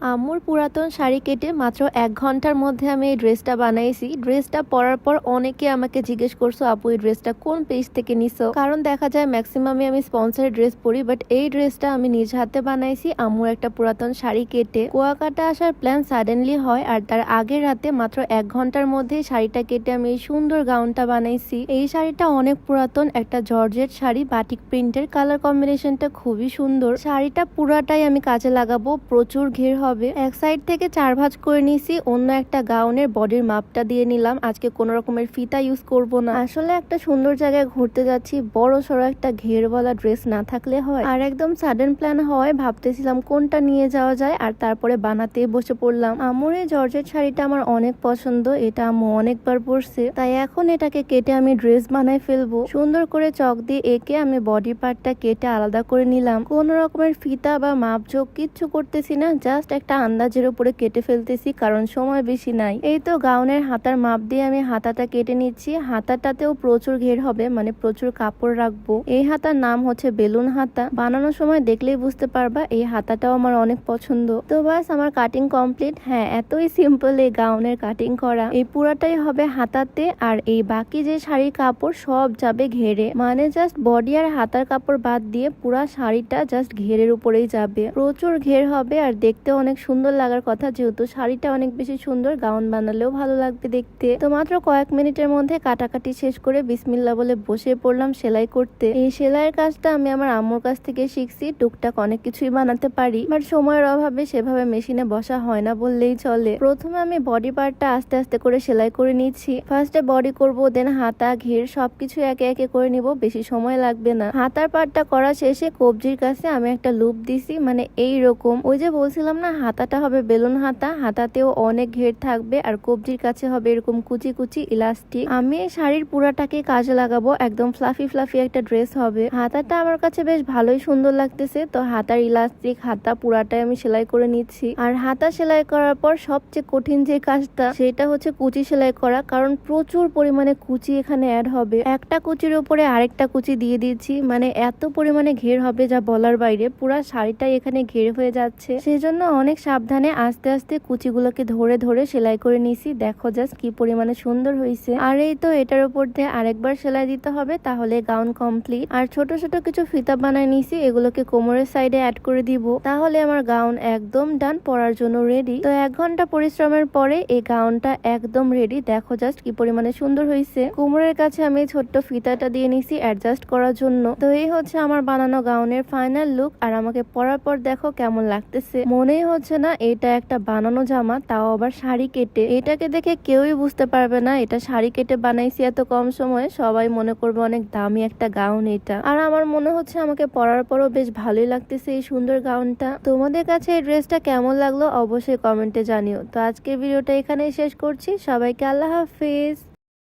আম্মুর পুরাতন শাড়ি কেটে মাত্র 1 ঘন্টার মধ্যে আমি এই ড্রেসটা বানাইছি। ড্রেসটা পরার পর অনেকে আমাকে জিজ্ঞেস করছো, আপু এই ড্রেসটা কোন পেজ থেকে নিছো? কারণ দেখা যায় ম্যাক্সিমামই আমি স্পন্সরের ড্রেস পরি, বাট এই ড্রেসটা আমি নিজ হাতে বানাইছি আম্মুর একটা পুরাতন শাড়ি কেটে। কুয়াকাটা আসার প্ল্যান সাডেনলি হয়, আর তার আগের রাতে মাত্র 1 ঘন্টার মধ্যেই শাড়িটা কেটে আমি এই সুন্দর গাউনটা বানাইছি। এই শাড়িটা অনেক পুরাতন, একটা জর্জেট শাড়ি, বাটিক প্রিন্টের, কালার কম্বিনেশনটা খুবই সুন্দর। শাড়িটা পুরাটাই আমি কাজে লাগাবো, প্রচুর ঘের হবে। এক সাইড থেকে 4 ভাঁজ করে নিছি, অন্য একটা গাউনের বডির মাপটা দিয়ে নিলাম। আজকে কোনো রকমের ফিতা ইউজ করব না, আসলে একটা সুন্দর জায়গায় ঘুরতে যাচ্ছি, বড় সড়ো একটা ঘেরওয়ালা ড্রেস না থাকলে হয়। আর একদম সাডেন প্ল্যান হয়, ভাবতেছিলাম কোনটা নিয়ে যাওয়া যায়, আর তারপরে বানাতে বসে পড়লাম। আম্মুর এই জর্জেট শাড়িটা আমার অনেক পছন্দ, এটা আম্মু অনেকবার পরছে, তাই এখন এটাকে কেটে আমি ড্রেস বানাই ফেলবো। সুন্দর করে চক দিয়ে এঁকে আমি বডি পার্টটা কেটে আলাদা করে নিলাম। কোনো রকমের ফিতা বা মাপঝোঁক কিচ্ছু করতেছি না, জাস্ট একটা আন্দাজের উপরে কেটে ফেলতেছি, কারণ সময় বেশি নাই। এই তো গাউনের হাতার মাপ দিয়ে আমি হাতাটা কেটে নিচ্ছি। হাতাটাতেও প্রচুর ঘের হবে, মানে প্রচুর কাপড় রাখবো। এই হাতার নাম হচ্ছে বেলুন হাতা, বানানোর সময় দেখলেই বুঝতে পারবা। এই হাতাটাও আমার অনেক পছন্দ। তো বাস আমার কাটিং কমপ্লিট। হ্যাঁ, এতই সিম্পল এই গাউনের কাটিং করা। এই পুরাটাই হবে হাতাতে, আর এই বাকি যে শাড়ির কাপড় সব যাবে ঘেরে, মানে জাস্ট বডি আর হাতার কাপড় বাদ দিয়ে পুরা শাড়িটা জাস্ট ঘেরের উপরেই যাবে। প্রচুর ঘের হবে, আর দেখতে অনেক সুন্দর লাগার কথা, যেহেতু শাড়িটা অনেক বেশি সুন্দর, গাউন বানালেও ভালো লাগবে দেখতে। তো মাত্র কয়েক মিনিটের মধ্যে কাটাকাটি শেষ করে বিসমিল্লাহ বলে বসে পড়লাম সেলাই করতে। এই সেলাইয়ের কাজটা আমি আমার আম্মুর কাছ থেকে শিখছি। টুকটাক অনেক কিছুই বানাতে পারি, বাট সময়ের অভাবে সেভাবে মেশিনে বসা হয় না বললেই চলে। প্রথমে আমি বডি পার্টটা আস্তে আস্তে করে সেলাই করে নিচ্ছি। ফার্স্টে বডি করব, দেন হাতা, ঘের সবকিছু একে একে করে নিব, বেশি সময় লাগবে না। হাতার পার্টটা করা শেষে কবজির কাছে আমি একটা লুপ দিছি, মানে এই রকম। ওই যে বলছিলাম না, হাতাটা হবে বেলুন হাতা, হাতাতেও অনেক ঘের থাকবে, আর কবজির কাছে হবে এরকম কুচি কুচি ইলাস্টিক। আমি এই শাড়ির পুরাটাকে কাজে লাগাবো, একদম ফ্লাফি ফ্লাফি একটা ড্রেস হবে। হাতাটা আমার কাছে বেশ ভালোই সুন্দর লাগতেছে, তো হাতার ইলাস্টিক হাতা পুরাটাই আমি সেলাই করে নিচ্ছি। আর হাতা সেলাই করার পর সবচেয়ে কঠিন যে কাজটা, সেটা হচ্ছে কুচি সেলাই করা, কারণ প্রচুর পরিমাণে কুচি এখানে অ্যাড হবে। একটা কুচির উপরে আরেকটা কুচি দিয়ে দিচ্ছি, মানে এত পরিমাণে ঘের হবে যা বলার বাইরে। পুরা শাড়িটাই এখানে ঘের হয়ে যাচ্ছে, সেজন্য অনেক সাবধানে আস্তে আস্তে কুচিগুলোকে ধরে ধরে সেলাই করে নিছি। দেখো জাস্ট কি পরিমাণে সুন্দর হয়েছে। আর এই তো এটার উপর দিয়ে আরেকবার সেলাই দিতে হবে, তাহলে গাউন কমপ্লিট। আর ছোট ছোট কিছু ফিতা বানায় নিছি, এগুলোকে কোমরের সাইডে অ্যাড করে দিব, তাহলে আমার গাউন একদম ডান, পরার জন্য রেডি। তো 1 ঘন্টা পরিশ্রমের পরে এই গাউনটা একদম রেডি। দেখো জাস্ট কি পরিমাণে সুন্দর হয়েছে। কোমরের কাছে আমি ছোট্ট ফিতাটা দিয়ে নিছি অ্যাডজাস্ট করার জন্য। তো এই হচ্ছে আমার বানানো গাউনের ফাইনাল লুক। আর আমাকে পরার পর দেখো কেমন লাগতেছে। মনেই হচ্ছে না এটা একটা বানানো জামা, তাও আবার শাড়ি কেটে। এটাকে দেখে কেউই বুঝতে পারবে না এটা শাড়ি কেটে বানাইছি এত কম সময়ে। সবাই মনে করবে অনেক দামি একটা গাউন এটা। আর আমার মনে হচ্ছে আমাকে পরার পরও বেশ ভালোই লাগতেছে এই সুন্দর গাউনটা। তোমাদের কাছে এই ড্রেসটা কেমন লাগলো অবশ্যই কমেন্টে জানিও। তো আজকের ভিডিওটা এখানেই শেষ করছি। সবাইকে আল্লাহ হাফিজ।